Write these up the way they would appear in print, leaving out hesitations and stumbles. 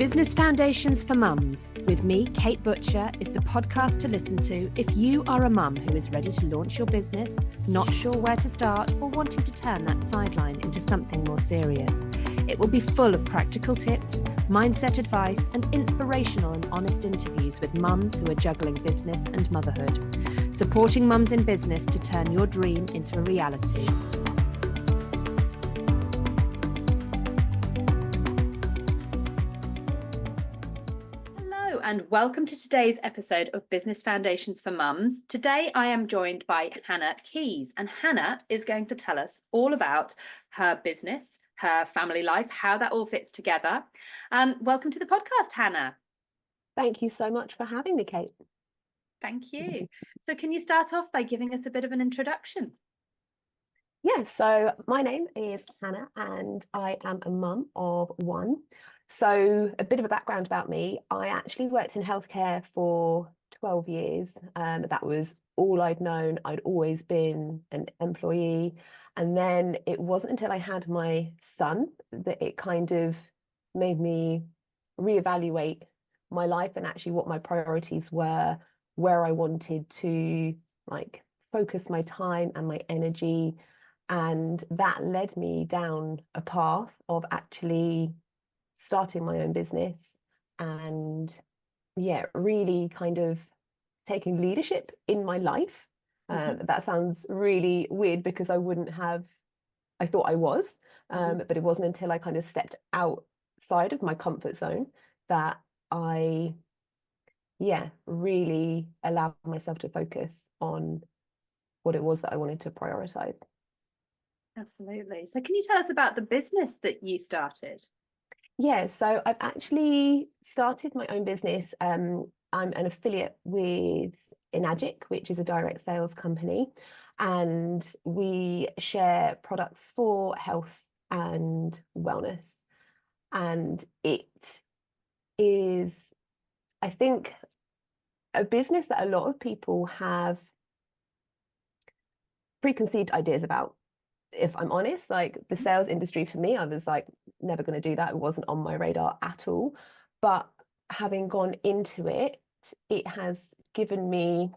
Business Foundations for Mums, with me, Kate Butcher, is the podcast to listen to if you are a mum who is ready to launch your business, not sure where to start, or wanting to turn that sideline into something more serious. It will be full of practical tips, mindset advice, and inspirational and honest interviews with mums who are juggling business and motherhood, supporting mums in business to turn your dream into a reality. And welcome to today's episode of Business Foundations for Mums. Today I am joined by Hannah Keys, and Hannah is going to tell us all about her business, her family life, how that all fits together. Welcome to the podcast, Hannah. Thank you so much for having me, Kate. Thank you. So can you start off by giving us a bit of an introduction? Yes, so my name is Hannah and I am a mum of one. So a bit of a background about me. I actually worked in healthcare for 12 years. That was all I'd known. I'd always been an employee. And then it wasn't until I had my son that it kind of made me reevaluate my life and actually what my priorities were, where I wanted to focus my time and my energy. And that led me down a path of actually starting my own business and really kind of taking leadership in my life. That sounds really weird because I thought I was, but it wasn't until I kind of stepped outside of my comfort zone that I really allowed myself to focus on what it was that I wanted to prioritize. Absolutely. So can you tell us about the business that you started? Yeah, so I've actually started my own business. I'm an affiliate with Enagic, which is a direct sales company, and we share products for health and wellness. And it is, I think, a business that a lot of people have preconceived ideas about. If I'm honest, like the sales industry for me, I was like never going to do that. It wasn't on my radar at all. But having gone into it, it has given me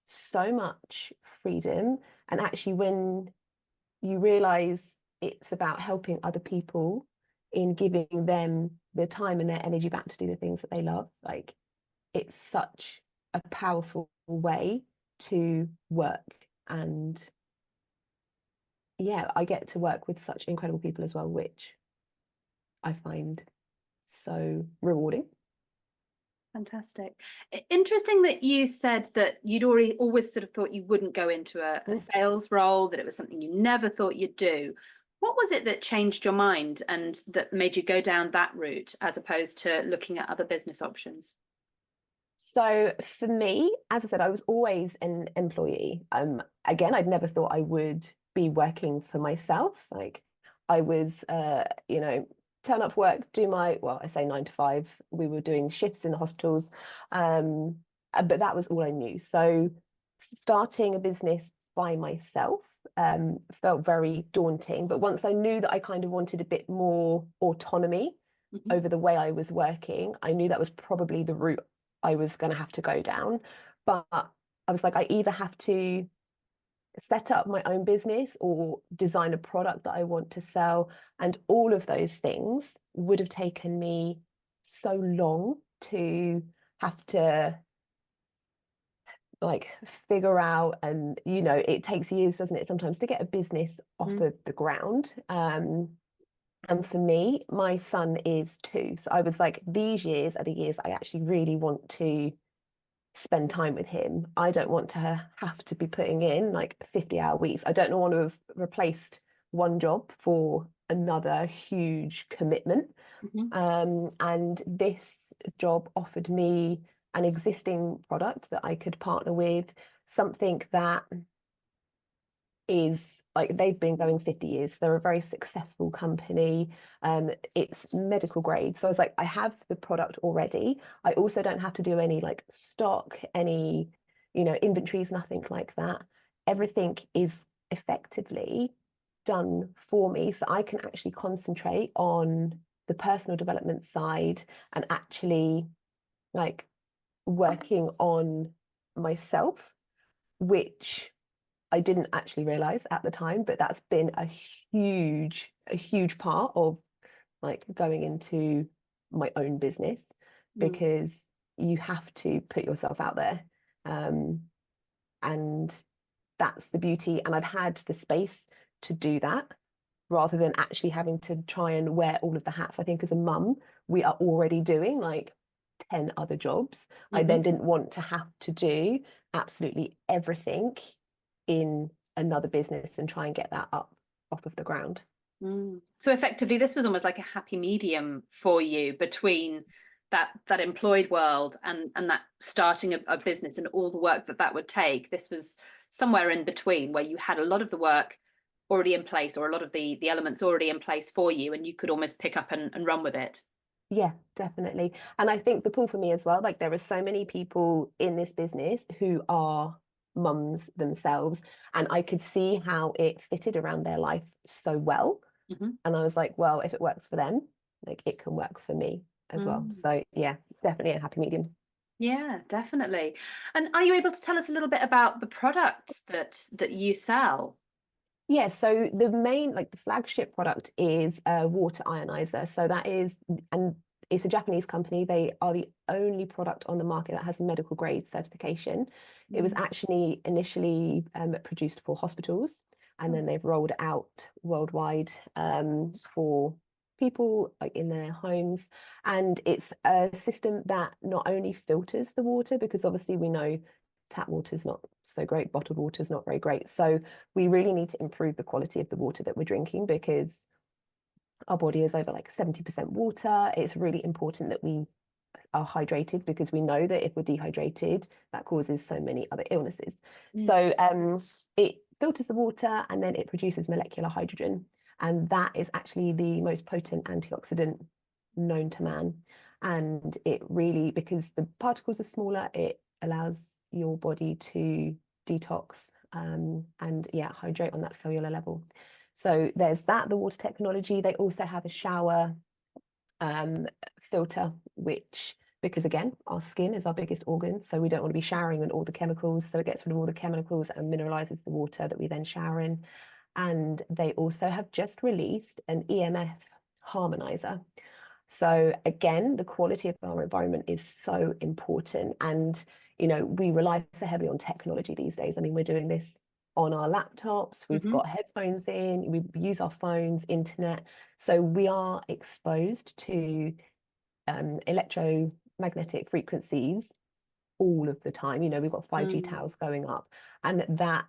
so much freedom. And actually, when you realize it's about helping other people in giving them the time and their energy back to do the things that they love, like it's such a powerful way to work. And I get to work with such incredible people as well, which I find so rewarding. Fantastic. Interesting that you said that you'd always sort of thought you wouldn't go into a sales role, that it was something you never thought you'd do. What was it that changed your mind and that made you go down that route as opposed to looking at other business options? So for me, as I said, I was always an employee. Again, I'd never thought I would be working for myself. Like I was, turn up work, do I say 9 to 5. We were doing shifts in the hospitals, but that was all I knew. So starting a business by myself felt very daunting. But once I knew that I kind of wanted a bit more autonomy over the way I was working, I knew that was probably the route I was going to have to go down. But I was like, I either have to set up my own business or design a product that I want to sell. And all of those things would have taken me so long to have to figure out. And, it takes years, doesn't it, sometimes to get a business off of the ground. And for me, my son is 2. So I was like, these years are the years I actually really want to spend time with him. I don't want to have to be putting in 50-hour weeks. I don't want to have replaced one job for another huge commitment. And this job offered me an existing product that I could partner with, something that is they've been going 50 years. They're a very successful company. It's medical grade. So I was like, I have the product already. I also don't have to do any stock, any, inventories, nothing like that. Everything is effectively done for me. So I can actually concentrate on the personal development side and actually like working on myself, which I didn't actually realize at the time, but that's been a huge part of like going into my own business, because you have to put yourself out there. And that's the beauty. And I've had the space to do that rather than actually having to try and wear all of the hats. I think as a mum, we are already doing like 10 other jobs. I then didn't want to have to do absolutely everything in another business and try and get that up off of the ground. So effectively, this was almost like a happy medium for you between that employed world and that starting a business and all the work that would take. This was somewhere in between where you had a lot of the work already in place, or a lot of the elements already in place for you, and you could almost pick up and run with it. Yeah, definitely. And I think the pull for me as well, like there are so many people in this business who are mums themselves, and I could see how it fitted around their life so well. And I was like, well, if it works for them, like it can work for me as well. So yeah, definitely a happy medium. Yeah, definitely. And are you able to tell us a little bit about the products that you sell? Yeah, so the main, like the flagship product is a water ionizer. So that is, and it's a Japanese company. They are the only product on the market that has medical grade certification. It was actually initially produced for hospitals, and then they've rolled out worldwide for people like in their homes. And it's a system that not only filters the water, because obviously we know tap water is not so great, bottled water is not very great. So we really need to improve the quality of the water that we're drinking, because our body is over like 70% water. It's really important that we are hydrated, because we know that if we're dehydrated, that causes so many other illnesses. So it filters the water and then it produces molecular hydrogen. And that is actually the most potent antioxidant known to man. And it really, because the particles are smaller, it allows your body to detox and yeah, hydrate on that cellular level. So there's that, the water technology. They also have a shower filter, which, because again, our skin is our biggest organ, so we don't want to be showering in all the chemicals, so it gets rid of all the chemicals and mineralizes the water that we then shower in. And they also have just released an EMF harmonizer. So again, the quality of our environment is so important. And, you know, we rely so heavily on technology these days. I mean, we're doing this on our laptops, we've got headphones in, we use our phones, internet. So we are exposed to electromagnetic frequencies all of the time. You know, we've got 5G towers going up, and that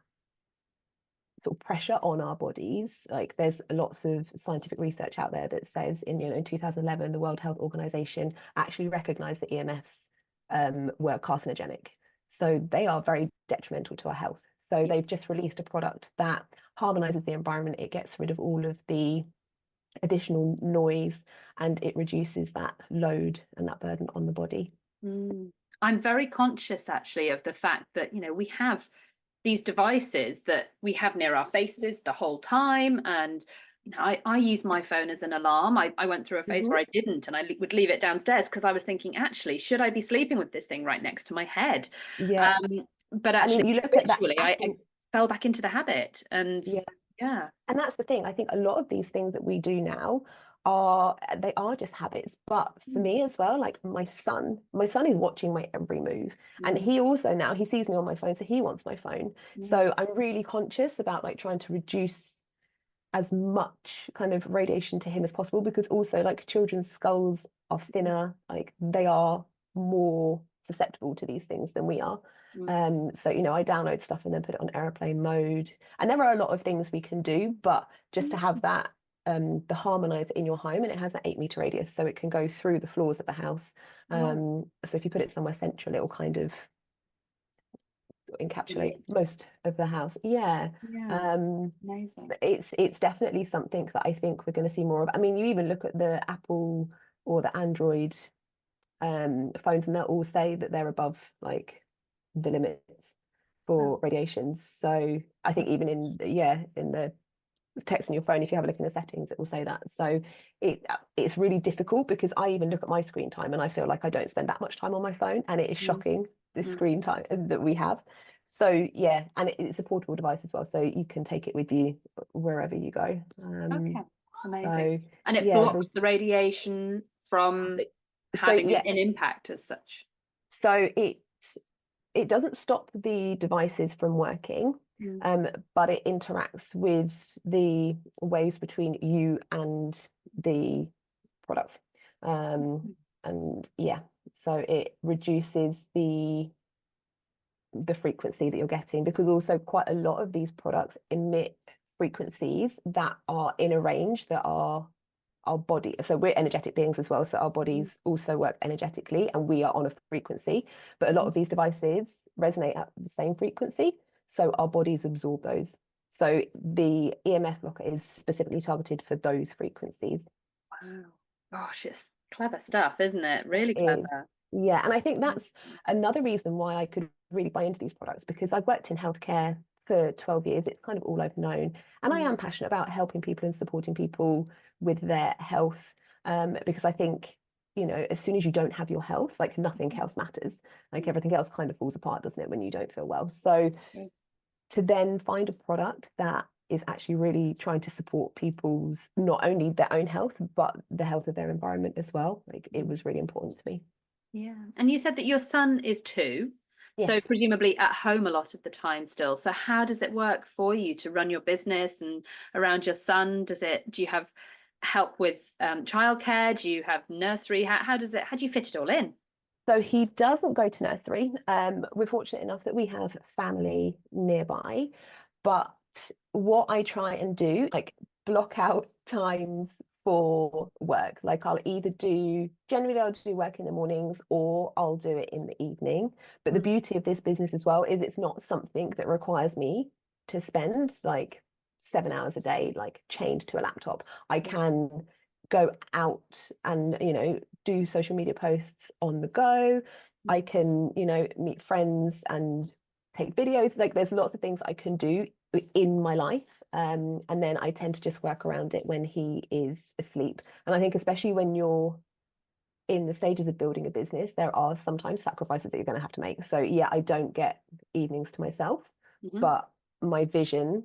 sort of pressure on our bodies, like there's lots of scientific research out there that says in 2011 the World Health Organization actually recognized that EMFs were carcinogenic, so they are very detrimental to our health. So they've just released a product that harmonizes the environment. It gets rid of all of the additional noise, and it reduces that load and that burden on the body. I'm very conscious actually of the fact that we have these devices that we have near our faces the whole time, and I use my phone as an alarm. I went through a phase where I didn't, and I would leave it downstairs because I was thinking, actually, should I be sleeping with this thing right next to my head? Yeah. But actually, I mean, you look at that I fell back into the habit, and yeah. And that's the thing. I think a lot of these things that we do now they are just habits. But for me as well, like my son is watching my every move, and he also now he sees me on my phone, so he wants my phone. So I'm really conscious about like trying to reduce as much kind of radiation to him as possible, because also like children's skulls are thinner, like they are more susceptible to these things than we are. So I download stuff and then put it on airplane mode, and there are a lot of things we can do, but just to have that the harmonizer in your home, and it has an 8-meter radius, so it can go through the floors of the house. So if you put it somewhere central, it will kind of encapsulate most of the house. Amazing. It's definitely something that I think we're going to see more of. I mean, you even look at the Apple or the Android phones, and they'll all say that they're above like the limits for radiations. So I think even in the text on your phone, if you have a look in the settings, it will say that. So it's really difficult, because I even look at my screen time and I feel like I don't spend that much time on my phone, and it is shocking, the screen time that we have. So yeah, and it's a portable device as well, so you can take it with you wherever you go. Okay, amazing. So, And it yeah, blocks the radiation from having yeah, an impact as such. so it doesn't stop the devices from working, but it interacts with the waves between you and the products. And yeah, so it reduces the frequency that you're getting, because also quite a lot of these products emit frequencies that are in a range that are our body. So we're energetic beings as well, so our bodies also work energetically, and we are on a frequency, but a lot of these devices resonate at the same frequency, so our bodies absorb those. So the EMF blocker is specifically targeted for those frequencies. Wow, gosh, it's clever stuff, isn't it? Really It is. clever. Yeah, and I think that's another reason why I could really buy into these products, because I've worked in healthcare for 12 years. It's kind of all I've known, and I am passionate about helping people and supporting people with their health, because I think, you know, as soon as you don't have your health, like, nothing else matters. Like, everything else kind of falls apart, doesn't it, when you don't feel well? So to then find a product that is actually really trying to support people's, not only their own health, but the health of their environment as well, like, it was really important to me. Yeah. And you said that your son is 2, so Yes. presumably at home a lot of the time still. So how does it work for you to run your business and around your son? Do you have help with childcare? Do you have nursery? How do you fit it all in? So he doesn't go to nursery. We're fortunate enough that we have family nearby, but what I try and do, like, block out times for work. Like, generally I'll do work in the mornings, or I'll do it in the evening. But the beauty of this business as well is it's not something that requires me to spend like 7 hours a day, like, chained to a laptop. I can go out and, you know, do social media posts on the go. I can, you know, meet friends and take videos. Like, there's lots of things I can do in my life, and then I tend to just work around it when he is asleep. And I think especially when you're in the stages of building a business, there are sometimes sacrifices that you're going to have to make. So yeah, I don't get evenings to myself, but my vision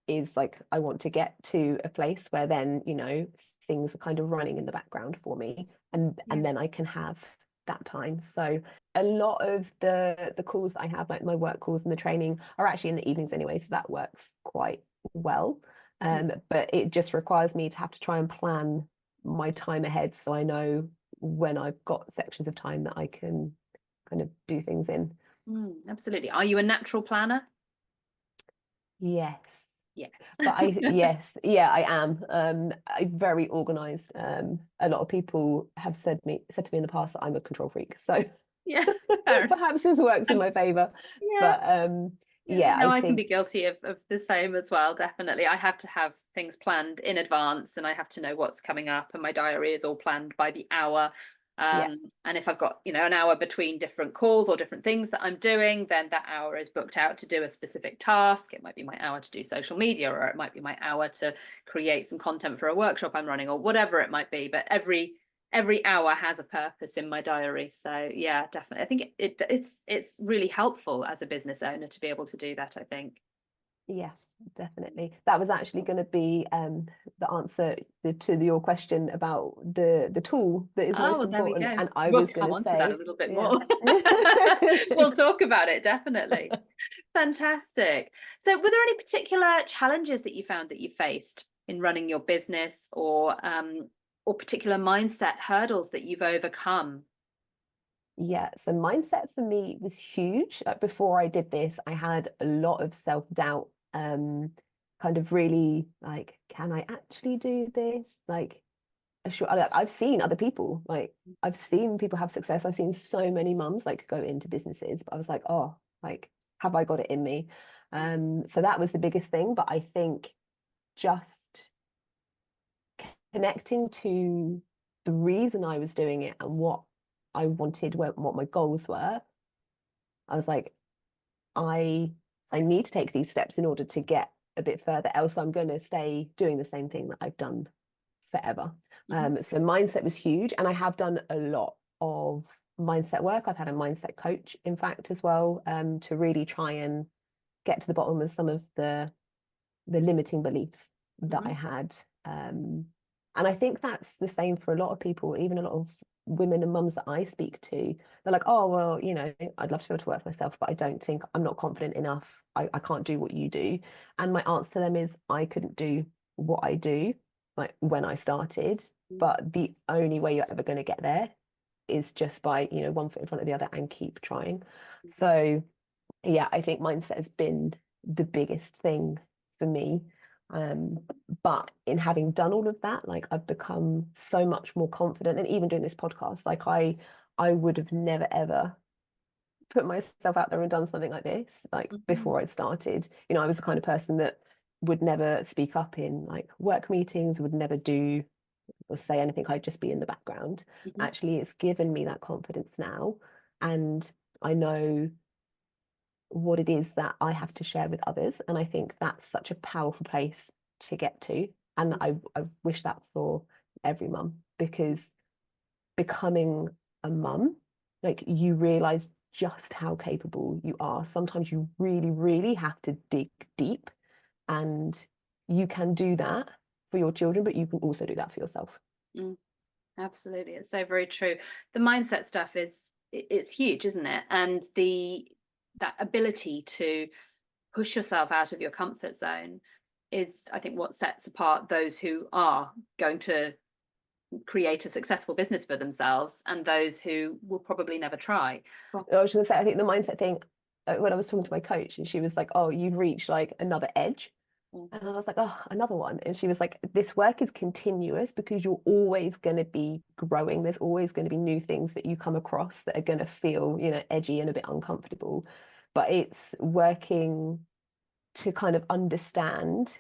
is, like, I want to get to a place where then, you know, things are kind of running in the background for me, and then I can have that time. So a lot of the calls I have, like my work calls and the training, are actually in the evenings anyway, so that works quite well. But it just requires me to have to try and plan my time ahead, so I know when I've got sections of time that I can kind of do things in. Absolutely. Are you a natural planner? Yes. Yes. But yes, yeah, I am. I'm very organized. A lot of people have said to me in the past that I'm a control freak. So yeah, perhaps this works in my favor. But yeah, no, I can be think guilty of the same as well. Definitely. I have to have things planned in advance, and I have to know what's coming up, and my diary is all planned by the hour. And if I've got, you know, an hour between different calls or different things that I'm doing, then that hour is booked out to do a specific task. It might be my hour to do social media, or it might be my hour to create some content for a workshop I'm running, or whatever it might be. But every hour has a purpose in my diary. So yeah, definitely. I think it's really helpful as a business owner to be able to do that, I think. yes, definitely. That was actually going to be the answer to your question about the tool that is most important. And I was going to say that a little bit more. We'll talk about it, definitely. Fantastic. So were there any particular challenges that you found that you faced in running your business, or particular mindset hurdles that you've overcome? Yeah, so mindset for me was huge. Like, before I did this, I had a lot of self-doubt, kind of really like, can I actually do this? Like, sure, I've seen other people, like, I've seen people have success. I've seen so many mums, like, go into businesses, but I was like, oh, like, have I got it in me? So that was the biggest thing. But I think just connecting to the reason I was doing it and what I wanted, what my goals were, I was like, I need to take these steps in order to get a bit further, else I'm going to stay doing the same thing that I've done forever. So mindset was huge, and I have done a lot of mindset work. I've had a mindset coach, in fact, as well, to really try and get to the bottom of some of the limiting beliefs that I had. And I think that's the same for a lot of people, even a lot of women and mums that I speak to. They're like, oh, well, you know, I'd love to be able to work for myself, but I don't think I'm not confident enough. I can't do what you do. And my answer to them is I couldn't do what I do like when I started, but the only way you're ever going to get there is just by, you know, one foot in front of the other and keep trying. So yeah, I think mindset has been the biggest thing for me. But in having done all of that, like I've become so much more confident. And even doing this podcast, like I would have never ever put myself out there and done something like this, like before I'd started. You know, I was the kind of person that would never speak up in like work meetings, would never do or say anything. I'd just be in the background. Actually, it's given me that confidence now, and I know what it is that I have to share with others. And I think that's such a powerful place to get to. And I wish that for every mum, because becoming a mum, like you realize just how capable you are. Sometimes you really, really have to dig deep, and you can do that for your children, but you can also do that for yourself. Absolutely. It's so very true. The mindset stuff it's huge, isn't it? And that ability to push yourself out of your comfort zone is, I think, what sets apart those who are going to create a successful business for themselves and those who will probably never try. I was going to say, I think the mindset thing, when I was talking to my coach, and she was like, oh, you've reached like another edge. And I was like, oh, another one. And she was like, this work is continuous because you're always going to be growing. There's always going to be new things that you come across that are going to feel, you know, edgy and a bit uncomfortable. But it's working to kind of understand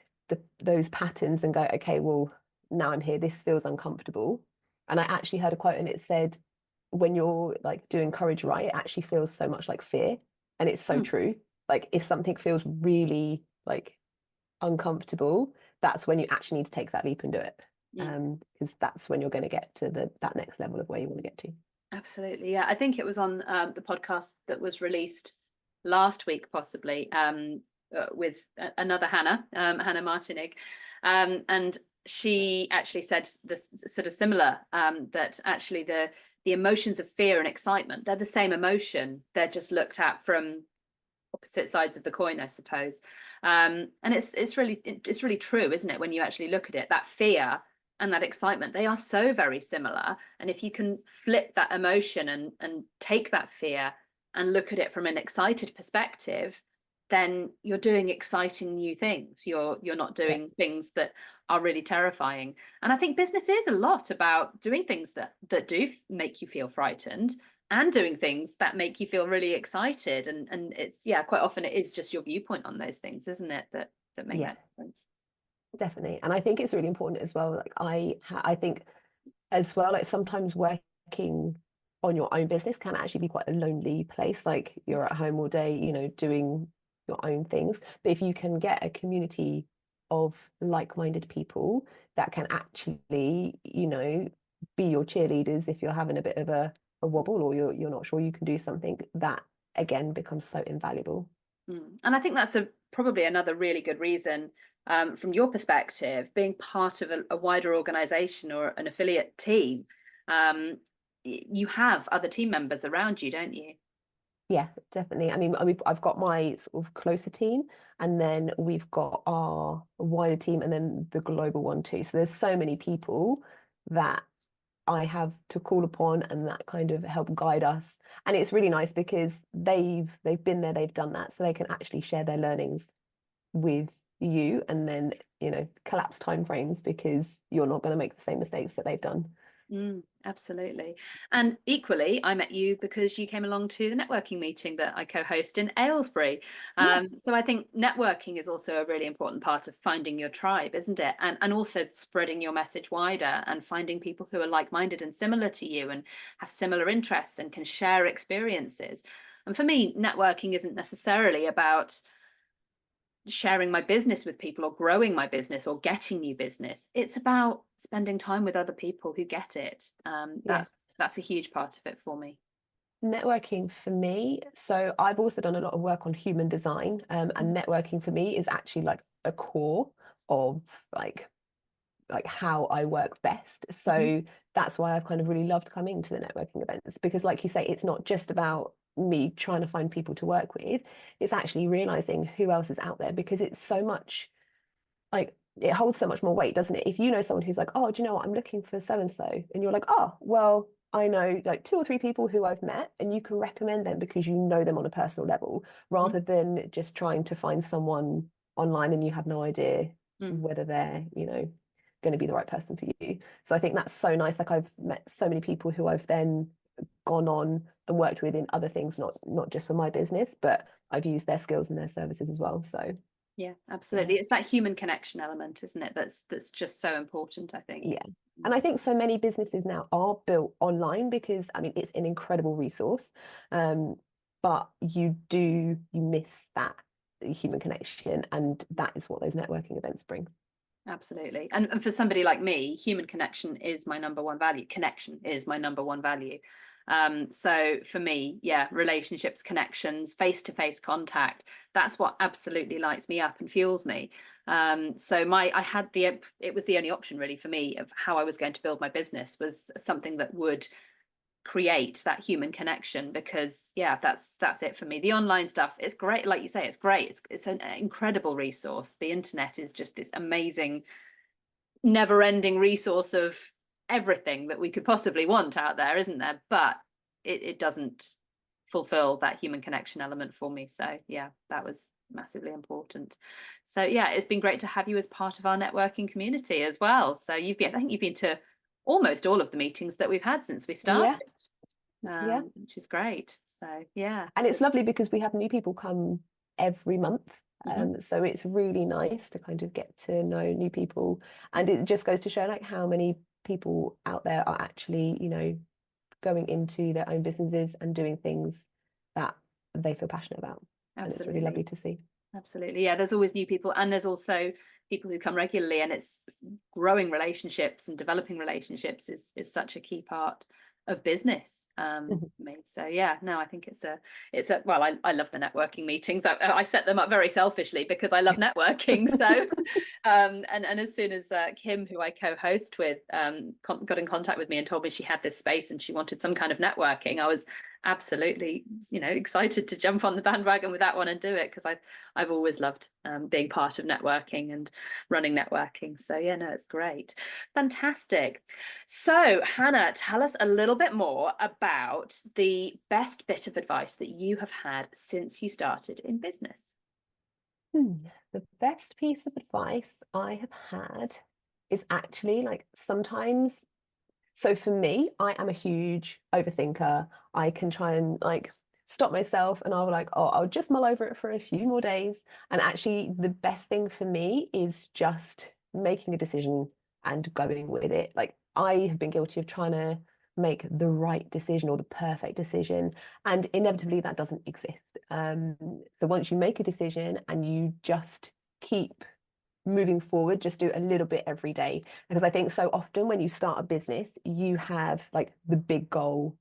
those patterns and go, okay, well, now I'm here. This feels uncomfortable. And I actually heard a quote, and it said, when you're like doing courage right, it actually feels so much like fear. And it's so true. Like if something feels really like uncomfortable, that's when you actually need to take that leap and do it, because that's when you're going to get to that next level of where you want to get to. Absolutely. Yeah, I think it was on the podcast that was released last week, possibly, with another Hannah Martinig, and she actually said this sort of similar, that actually the emotions of fear and excitement, they're the same emotion, they're just looked at from opposite sides of the coin, I suppose. And it's really true, isn't it, when you actually look at it, that fear and that excitement, they are so very similar. And if you can flip that emotion and take that fear and look at it from an excited perspective, then you're doing exciting new things. You're not doing things that are really terrifying. And I think business is a lot about doing things that do make you feel frightened, and doing things that make you feel really excited. And it's, quite often it is just your viewpoint on those things, isn't it, that make that difference. Definitely. And I think it's really important as well. Like I think as well, like sometimes working on your own business can actually be quite a lonely place. Like you're at home all day, you know, doing your own things. But if you can get a community of like-minded people that can actually, you know, be your cheerleaders if you're having a bit of a wobble, or you're not sure you can do something, that again becomes so invaluable. And I think that's probably another really good reason, from your perspective, being part of a wider organization or an affiliate team. You have other team members around you, don't you? Yeah, definitely. I mean, I've got my sort of closer team, and then we've got our wider team, and then the global one too. So there's so many people that I have to call upon, and that kind of help guide us. And it's really nice because they've been there, they've done that, so they can actually share their learnings with you, and then, you know, collapse timeframes because you're not going to make the same mistakes that they've done. Absolutely. And equally, I met you because you came along to the networking meeting that I co-host in Aylesbury. So I think networking is also a really important part of finding your tribe, isn't it? And also spreading your message wider and finding people who are like-minded and similar to you and have similar interests and can share experiences. And for me, networking isn't necessarily about sharing my business with people or growing my business or getting new business. It's about spending time with other people who get it. That's a huge part of it for me. Networking for me, so I've also done a lot of work on human design, and networking for me is actually like a core of like how I work best. So that's why I've kind of really loved coming to the networking events, because like you say, it's not just about me trying to find people to work with, it's actually realizing who else is out there, because it's so much like, it holds so much more weight, doesn't it? If you know someone who's like, oh, do you know what, I'm looking for so and so, and you're like, oh, well, I know like 2 or 3 people who I've met, and you can recommend them because you know them on a personal level, rather than just trying to find someone online and you have no idea whether they're, you know, going to be the right person for you. So I think that's so nice. Like, I've met so many people who I've then gone on and worked with in other things, not just for my business, but I've used their skills and their services as well. So yeah, absolutely. It's that human connection element, isn't it? That's just so important, I think. Yeah. And I think so many businesses now are built online, because I mean, it's an incredible resource. But you miss that human connection, and that is what those networking events bring. Absolutely. And for somebody like me, human connection is my number one value. Connection is my number one value. So for me, yeah, relationships, connections, face-to-face contact, that's what absolutely lights me up and fuels me. So it was the only option really for me of how I was going to build my business, was something that would create that human connection, because yeah, that's it for me. The online stuff is great, like you say, it's great, it's an incredible resource. The internet is just this amazing never-ending resource of everything that we could possibly want out there, isn't there? But it doesn't fulfill that human connection element for me. So yeah, that was massively important. So yeah, it's been great to have you as part of our networking community as well. So I think you've been to almost all of the meetings that we've had since we started, which is great. So yeah, and it's lovely because we have new people come every month. So it's really nice to kind of get to know new people, and it just goes to show like how many people out there are actually, you know, going into their own businesses and doing things that they feel passionate about. Absolutely. And it's really lovely to see. Absolutely. Yeah, there's always new people, and there's also people who come regularly, and it's growing relationships and developing relationships is such a key part of business for me. So yeah, no, I think it's a well, I love the networking meetings. I set them up very selfishly because I love networking. So and as soon as Kim, who I co-host with, got in contact with me and told me she had this space and she wanted some kind of networking, I was absolutely, you know, excited to jump on the bandwagon with that one and do it, because I've always loved being part of networking and running networking. So yeah, no, it's great. Fantastic. So Hannah, tell us a little bit more about the best bit of advice that you have had since you started in business. The best piece of advice I have had is actually like, sometimes, so for me, I am a huge overthinker. I can try and like stop myself, and I'll like, oh, I'll just mull over it for a few more days. And actually the best thing for me is just making a decision and going with it. Like, I have been guilty of trying to make the right decision or the perfect decision, and inevitably that doesn't exist. So once you make a decision and you just keep moving forward, just do a little bit every day, because I think so often when you start a business, you have like the big goal,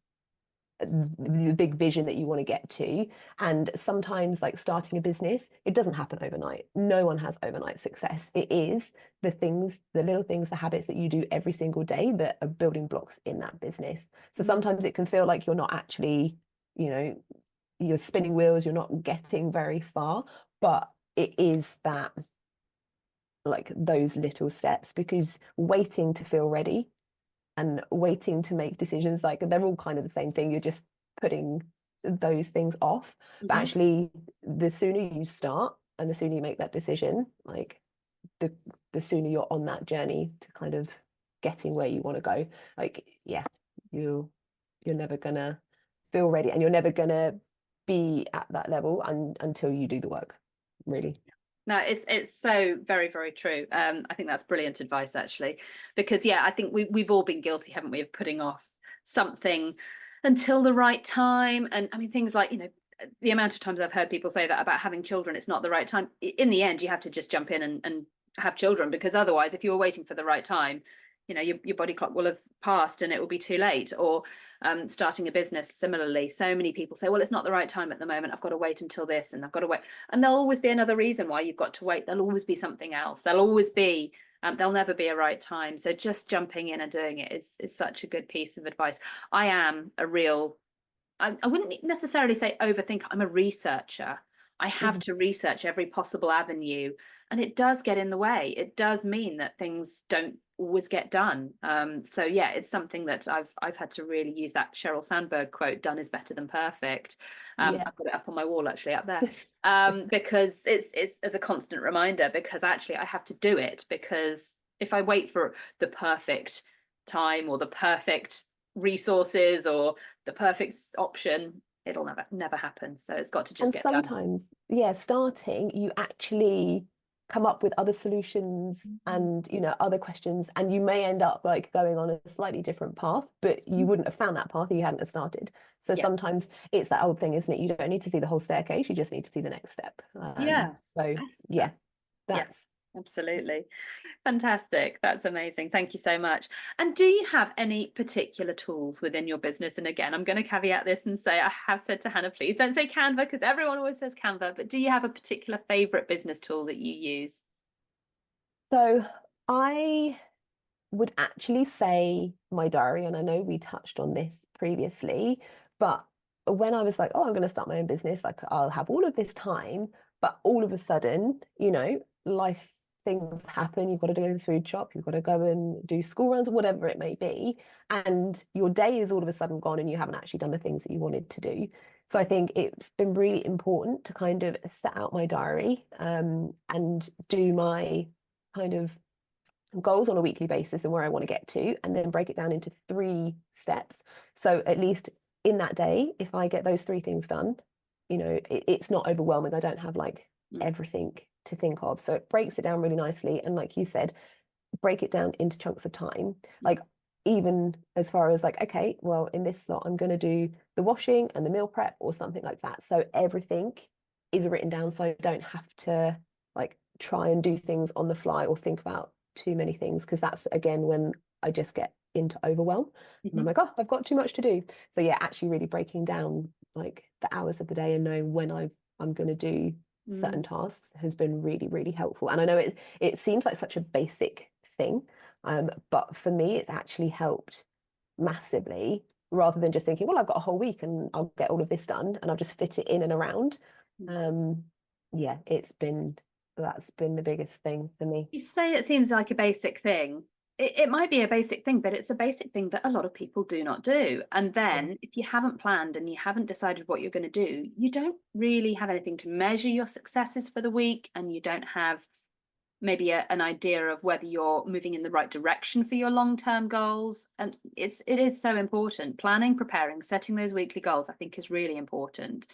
the big vision that you want to get to, and sometimes like starting a business, it doesn't happen overnight. No one has overnight success. It is the things, the little things, the habits that you do every single day that are building blocks in that business. So sometimes it can feel like you're not actually, you know, you're spinning wheels, you're not getting very far, but it is that, like, those little steps, because waiting to feel ready and waiting to make decisions, like, they're all kind of the same thing. You're just putting those things off. But actually, the sooner you start and the sooner you make that decision, like the sooner you're on that journey to kind of getting where you want to go. Like, yeah, you're never gonna feel ready, and you're never gonna be at that level until you do the work, really. No, it's so very, very true. I think that's brilliant advice, actually, because yeah, I think we've all been guilty, haven't we, of putting off something until the right time. And I mean, things like, you know, the amount of times I've heard people say that about having children, it's not the right time. In the end, you have to just jump in and have children, because otherwise, if you were waiting for the right time, you know, your body clock will have passed and it will be too late. Or starting a business similarly, so many people say, well, it's not the right time at the moment, I've got to wait until this, and I've got to wait, and there'll always be another reason why you've got to wait. There'll always be something else. There'll always be there'll never be a right time. So just jumping in and doing it is such a good piece of advice. I am a real, I wouldn't necessarily say overthink. I'm a researcher. I have to research every possible avenue, and it does get in the way. It does mean that things don't always get done. So yeah, it's something that I've had to really use that Sheryl Sandberg quote, "Done is better than perfect." I've got it up on my wall actually up there, because it's as a constant reminder. Because actually, I have to do it, because if I wait for the perfect time or the perfect resources or the perfect option, it'll never happen. So it's got to just get done. And sometimes, yeah, starting, you actually come up with other solutions and, you know, other questions, and you may end up like going on a slightly different path, but you wouldn't have found that path if you hadn't have started. So sometimes it's that old thing, isn't it? You don't need to see the whole staircase, you just need to see the next step. So that's absolutely fantastic. That's amazing. Thank you so much. And do you have any particular tools within your business? And again, I'm going to caveat this and say, I have said to Hannah, please don't say Canva, because everyone always says Canva, but do you have a particular favorite business tool that you use? So I would actually say my diary, and I know we touched on this previously, but when I was like, oh, I'm going to start my own business, like I'll have all of this time, but all of a sudden, you know, life things happen. You've got to go to the food shop, you've got to go and do school runs, or whatever it may be, and your day is all of a sudden gone and you haven't actually done the things that you wanted to do. So I think it's been really important to kind of set out my diary and do my kind of goals on a weekly basis and where I want to get to, and then break it down into 3 steps. So at least in that day, if I get those 3 things done, you know, it's not overwhelming. I don't have like everything to think of. So it breaks it down really nicely. And like you said, break it down into chunks of time. Like even as far as like, okay, well, in this slot, I'm going to do the washing and the meal prep or something like that. So everything is written down, so I don't have to like try and do things on the fly or think about too many things, because that's again when I just get into overwhelm and I'm like, oh, I've got too much to do. So yeah, actually really breaking down like the hours of the day and knowing when I'm going to do certain tasks has been really, really helpful. And I know it seems like such a basic thing, but for me it's actually helped massively, rather than just thinking, well, I've got a whole week and I'll get all of this done and I'll just fit it in and around. Yeah, that's been the biggest thing for me. You say it seems like a basic thing. It might be a basic thing, but it's a basic thing that a lot of people do not do. And then if you haven't planned and you haven't decided what you're going to do, you don't really have anything to measure your successes for the week, and you don't have maybe an idea of whether you're moving in the right direction for your long-term goals. And it is so important. Planning, preparing, setting those weekly goals, I think, is really important.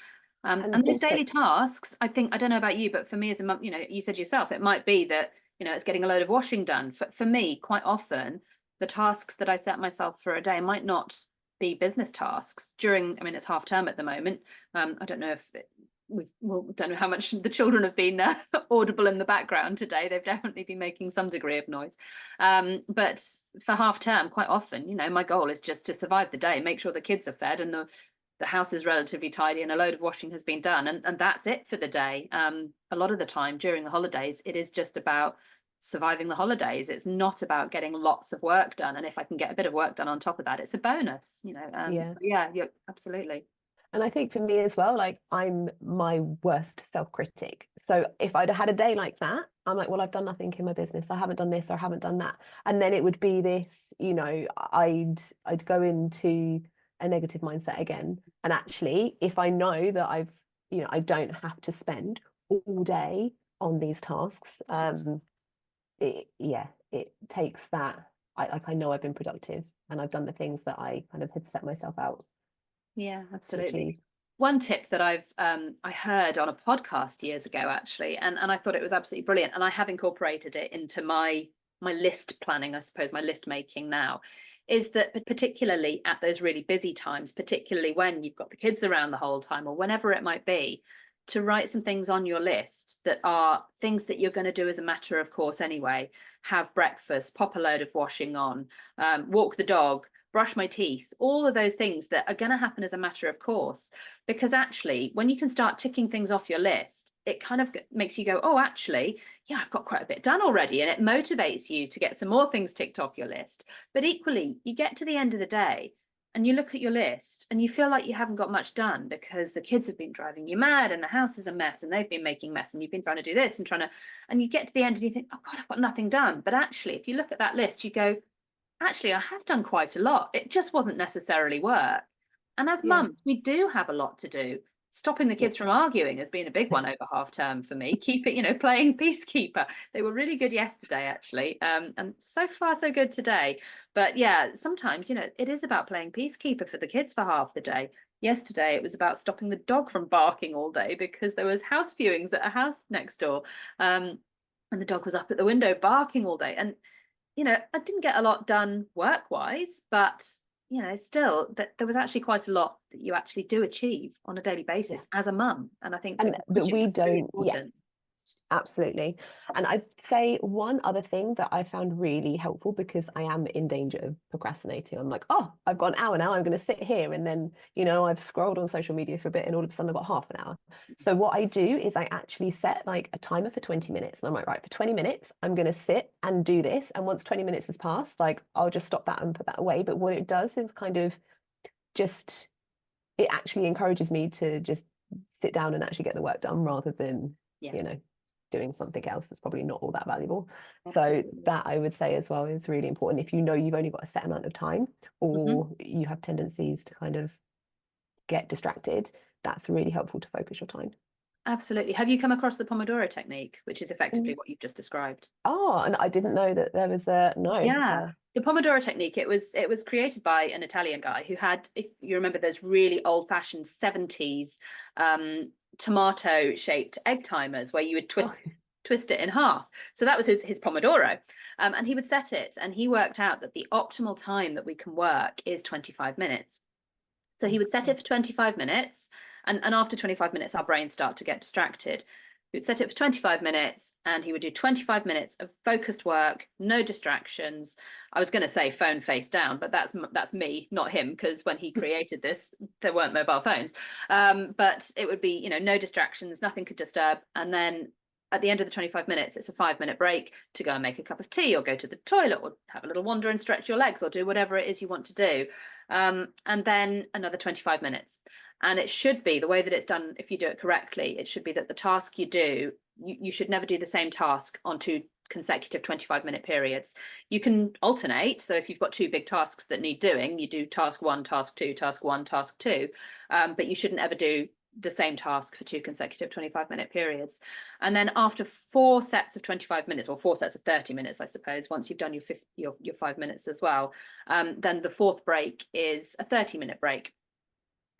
And those also, daily tasks, I think, I don't know about you, but for me as a mum, you know, you said yourself, it might be that, you know, it's getting a load of washing done. For me, quite often, the tasks that I set myself for a day might not be business tasks during, I mean, it's half term at the moment. I don't know if don't know how much the children have been audible in the background today. They've definitely been making some degree of noise. But for half term, quite often, you know, my goal is just to survive the day, make sure the kids are fed and the house is relatively tidy and a load of washing has been done, and that's it for the day. A lot of the time during the holidays, it is just about surviving the holidays. It's not about getting lots of work done, and if I can get a bit of work done on top of that, it's a bonus, you know. So yeah, absolutely. And I think for me as well, like I'm my worst self-critic. So if I'd had a day like that, I'm like, well, I've done nothing in my business. I haven't done this or I haven't done that. And then it would be this, you know, I'd go into a negative mindset again. And actually, if I know that I don't have to spend all day on these tasks, it takes that. I know I've been productive and I've done the things that I kind of had set myself out. Yeah, absolutely. One tip that I heard on a podcast years ago, actually, and I thought it was absolutely brilliant, and I have incorporated it into my list planning, I suppose, my list making now, is that particularly at those really busy times, particularly when you've got the kids around the whole time or whenever it might be, to write some things on your list that are things that you're going to do as a matter of course anyway. Have breakfast, pop a load of washing on, walk the dog, brush my teeth, all of those things that are going to happen as a matter of course. Because actually, when you can start ticking things off your list, it kind of makes you go, oh, actually, yeah, I've got quite a bit done already. And it motivates you to get some more things ticked off your list. But equally, you get to the end of the day and you look at your list and you feel like you haven't got much done because the kids have been driving you mad and the house is a mess and they've been making mess and you've been trying to do this and and you get to the end and you think, oh God, I've got nothing done. But actually, if you look at that list, you go, actually, I have done quite a lot. It just wasn't necessarily work. And as mums, we do have a lot to do. Stopping the kids from arguing has been a big one over half term for me. Keep it, playing peacekeeper. They were really good yesterday, actually. And so far, so good today. But yeah, sometimes, it is about playing peacekeeper for the kids for half the day. Yesterday, it was about stopping the dog from barking all day because there was house viewings at a house next door. And the dog was up at the window barking all day. And, I didn't get a lot done work-wise, but still that there was actually quite a lot that you actually do achieve on a daily basis as a mum. And I think but we don't, absolutely. And I'd say one other thing that I found really helpful, because I am in danger of procrastinating. I'm like, oh, I've got an hour now, I'm going to sit here, and then I've scrolled on social media for a bit and all of a sudden I've got half an hour. So what I do is I actually set like a timer for 20 minutes, and I'm like, right, for 20 minutes I'm going to sit and do this, and once 20 minutes has passed, like I'll just stop that and put that away. But what it does is kind of just, it actually encourages me to just sit down and actually get the work done rather than doing something else that's probably not all that valuable. Absolutely. So that, I would say as well, is really important. If you've only got a set amount of time, or you have tendencies to kind of get distracted, that's really helpful to focus your time. Absolutely. Have you come across the Pomodoro technique, which is effectively what you've just described? Oh, and I didn't know that there was the Pomodoro technique, it was created by an Italian guy who had, if you remember, those really old-fashioned 70s tomato shaped egg timers where you would twist it in half. So that was his Pomodoro, and he would set it, and he worked out that the optimal time that we can work is 25 minutes. So he would set it for 25 minutes, and after 25 minutes our brains start to get distracted. He would set it for 25 minutes and he would do 25 minutes of focused work, no distractions. I was going to say phone face down, but that's me, not him, because when he created this, there weren't mobile phones. But it would be, no distractions, nothing could disturb. And then at the end of the 25 minutes, it's a 5-minute break to go and make a cup of tea or go to the toilet or have a little wander and stretch your legs or do whatever it is you want to do. And then another 25 minutes. And it should be, the way that it's done, if you do it correctly, it should be that the task you do, you should never do the same task on 2 consecutive 25-minute periods. You can alternate. So if you've got 2 big tasks that need doing, you do task 1, task 2, task 1, task 2. But you shouldn't ever do the same task for 2 consecutive 25-minute periods. And then after 4 sets of 25 minutes, or 4 sets of 30 minutes, I suppose, once you've done your 5 minutes as well, then the 4th break is a 30-minute break.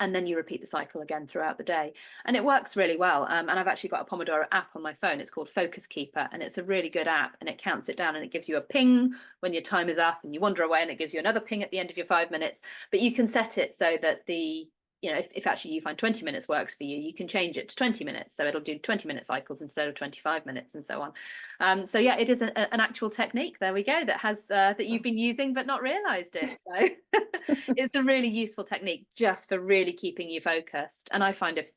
And then you repeat the cycle again throughout the day. And it works really well. And I've actually got a Pomodoro app on my phone. It's called Focus Keeper, and it's a really good app, and it counts it down and it gives you a ping when your time is up and you wander away, and it gives you another ping at the end of your 5 minutes. But you can set it so that if actually you find 20 minutes works for you, you can change it to 20 minutes. So it'll do 20-minute cycles instead of 25 minutes and so on. So yeah, it is an actual technique. There we go. That has that you've been using but not realized it. So it's a really useful technique just for really keeping you focused. And I find if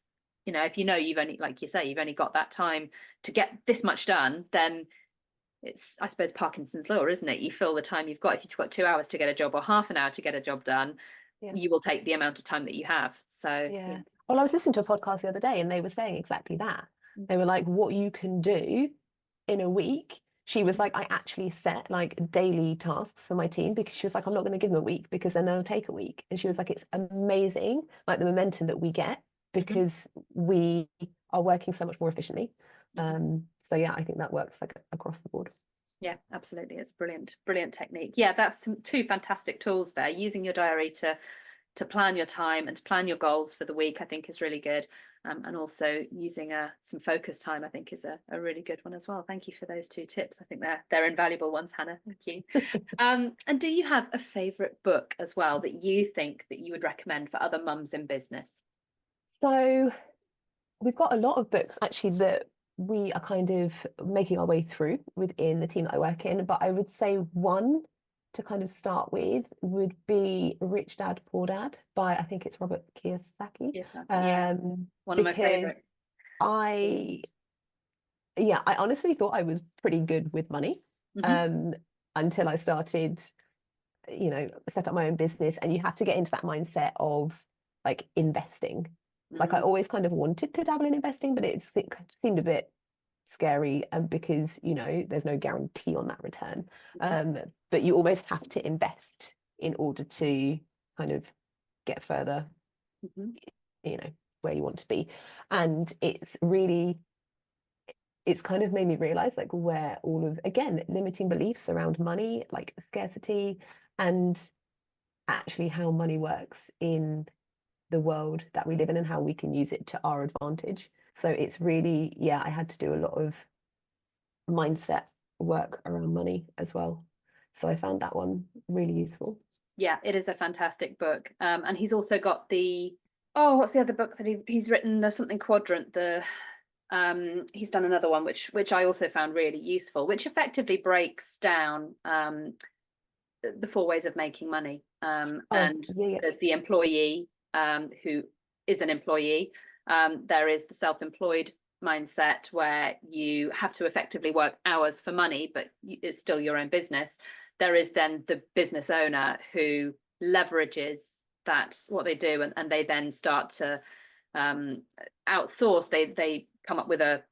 you've only, like you say, you've only got that time to get this much done, then it's, I suppose, Parkinson's law, isn't it? You fill the time you've got. If you've got 2 hours to get a job or half an hour to get a job done, you will take the amount of time that you have. So well, I was listening to a podcast the other day and they were saying exactly that. They were like, what you can do in a week. She was like, I actually set like daily tasks for my team, because she was like, I'm not going to give them a week because then they'll take a week. And she was like, it's amazing, like the momentum that we get because we are working so much more efficiently. So yeah, I think that works like across the board. Yeah, absolutely. It's brilliant technique. Yeah, that's 2 fantastic tools there. Using your diary to plan your time and to plan your goals for the week, I think, is really good. And also using some focus time, I think, is a really good one as well. Thank you for those 2 tips. I think they're invaluable ones, Hannah. Thank you. And do you have a favourite book as well that you think that you would recommend for other mums in business? So we've got a lot of books actually that we are kind of making our way through within the team that I work in, but I would say one to kind of start with would be Rich Dad Poor Dad by, I think it's Robert Kiyosaki. Yeah, one of my favorites. I honestly thought I was pretty good with money until I started, set up my own business, and you have to get into that mindset of like investing. Like I always kind of wanted to dabble in investing, but it seemed a bit scary, because there's no guarantee on that return. But you almost have to invest in order to kind of get further, where you want to be. And it's kind of made me realize like where all of, again, limiting beliefs around money, like scarcity, and actually how money works in the world that we live in and how we can use it to our advantage. So it's really, I had to do a lot of mindset work around money as well. So I found that one really useful. Yeah, it is a fantastic book. And he's also got what's the other book that he's written? There's something Quadrant. He's done another one which I also found really useful, which effectively breaks down the 4 ways of making money. There's the employee, who is an employee. There is the self-employed mindset where you have to effectively work hours for money, but it's still your own business. There is then the business owner who leverages what they do, and they then start to outsource. They come up with a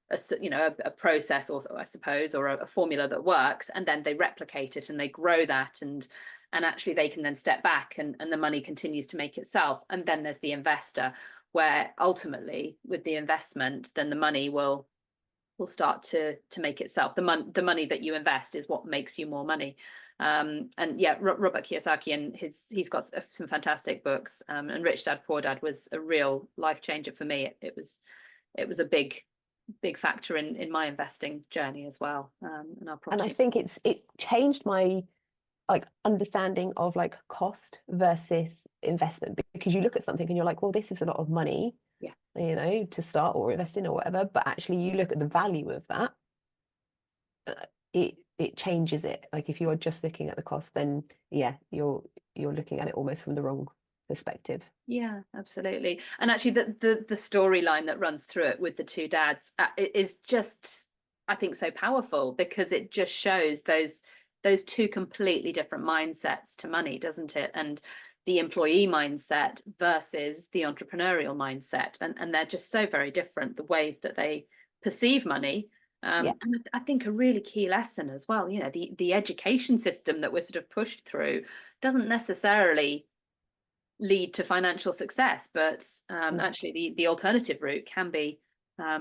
process, or I suppose, or a formula that works, and then they replicate it and they grow that, and actually they can then step back, and the money continues to make itself. And then there's the investor, where ultimately with the investment, then the money will start to make itself. The money that you invest is what makes you more money. Robert Kiyosaki, and he's got some fantastic books. And Rich Dad Poor Dad was a real life changer for me. It was a big factor in my investing journey as well. And I think it changed my understanding of cost versus investment, because you look at something and you're like, well, this is a lot of money, to start or invest in or whatever, but actually you look at the value of that, it changes it. Like if you are just looking at the cost, then you're looking at it almost from the wrong perspective. Yeah, absolutely. And actually the storyline that runs through it with the 2 dads is just, I think, so powerful, because it just shows those 2 completely different mindsets to money, doesn't it? And the employee mindset versus the entrepreneurial mindset, and they're just so very different, the ways that they perceive money. And I think a really key lesson as well, the education system that we're sort of pushed through doesn't necessarily lead to financial success, but actually the alternative route can be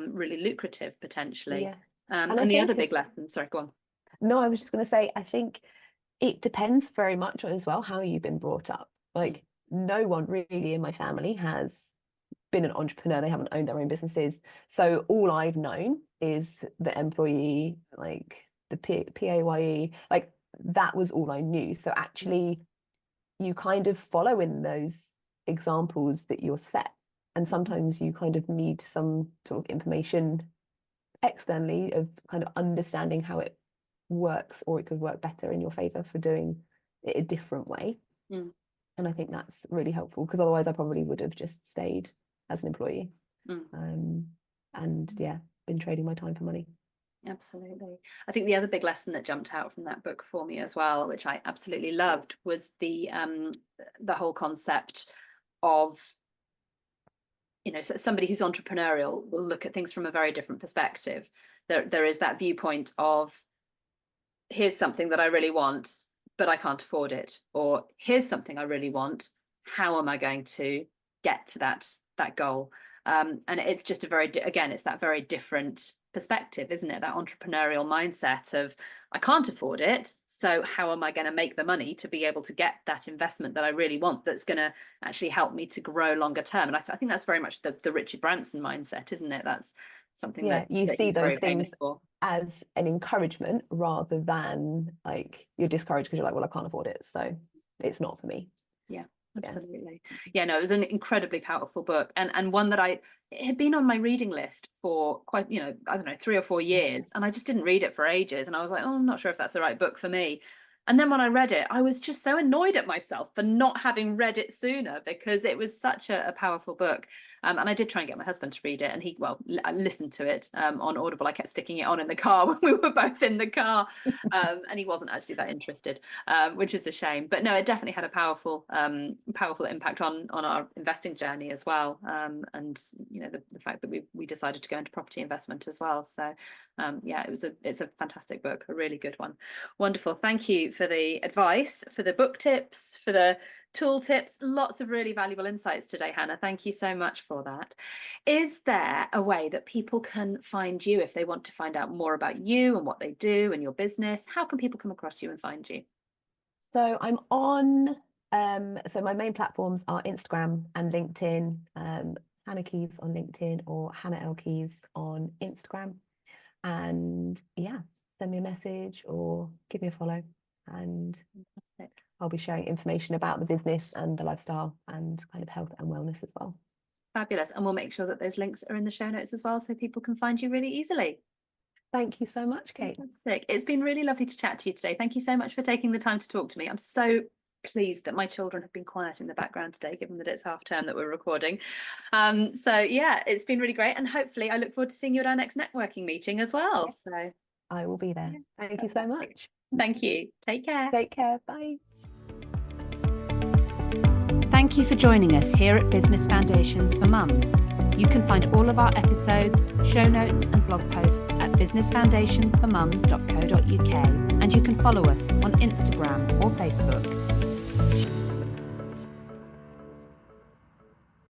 really lucrative potentially. And the other big lesson, sorry, go on. No, I was just going to say, I think it depends very much on as well how you've been brought up. Like no one really in my family has been an entrepreneur. They haven't owned their own businesses. So all I've known is the employee, like the PAYE, like that was all I knew. So actually you kind of follow in those examples that you're set. And sometimes you kind of need some sort of information externally of kind of understanding how it works, or it could work better in your favor for doing it a different way. And I think that's really helpful, because otherwise I probably would have just stayed as an employee and been trading my time for money. Absolutely. I think the other big lesson that jumped out from that book for me as well, which I absolutely loved, was the whole concept of, somebody who's entrepreneurial will look at things from a very different perspective. There is that viewpoint of, here's something that I really want, but I can't afford it, or here's something I really want, how am I going to get to that goal? And it's just it's that very different perspective, isn't it? That entrepreneurial mindset of, I can't afford it, so how am I going to make the money to be able to get that investment that I really want, that's going to actually help me to grow longer term? And I think that's very much the Richard Branson mindset, isn't it? That's something that you see he's those very things famous for. as an encouragement rather than like you're discouraged because you're like, well, I can't afford it, so it's not for me. Absolutely. No, it was an incredibly powerful book, and one that it had been on my reading list for quite, I don't know, 3 or 4 years, and I just didn't read it for ages, and I was like, oh, I'm not sure if that's the right book for me. And then when I read it, I was just so annoyed at myself for not having read it sooner, because it was such a powerful book. And I did try and get my husband to read it, and I listened to it on Audible. I kept sticking it on in the car when we were both in the car, and he wasn't actually that interested, which is a shame. But no, it definitely had a powerful impact on our investing journey as well, and the fact that we decided to go into property investment as well. So it's a fantastic book, a really good one. Wonderful. Thank you for the advice, for the book tips, for the tool tips. Lots of really valuable insights today, Hannah. Thank you so much for that. Is there a way that people can find you if they want to find out more about you and what they do and your business? How can people come across you and find you? So I'm on, so my main platforms are Instagram and LinkedIn, Hannah Keys on LinkedIn or Hannah L Keys on Instagram. And send me a message or give me a follow, and Fantastic. I'll be sharing information about the business and the lifestyle and kind of health and wellness as well. Fabulous. And we'll make sure that those links are in the show notes as well, so people can find you really easily. Thank you so much, Kate. Fantastic. It's been really lovely to chat to you today. Thank you so much for taking the time to talk to me. I'm so pleased that my children have been quiet in the background today, given that it's half term that we're recording. It's been really great, and hopefully I look forward to seeing you at our next networking meeting as well. So I will be there. Thank you so much. Thank you. Take care. Take care. Bye. Thank you for joining us here at Business Foundations for Mums. You can find all of our episodes, show notes and blog posts at businessfoundationsformums.co.uk, and you can follow us on Instagram or Facebook.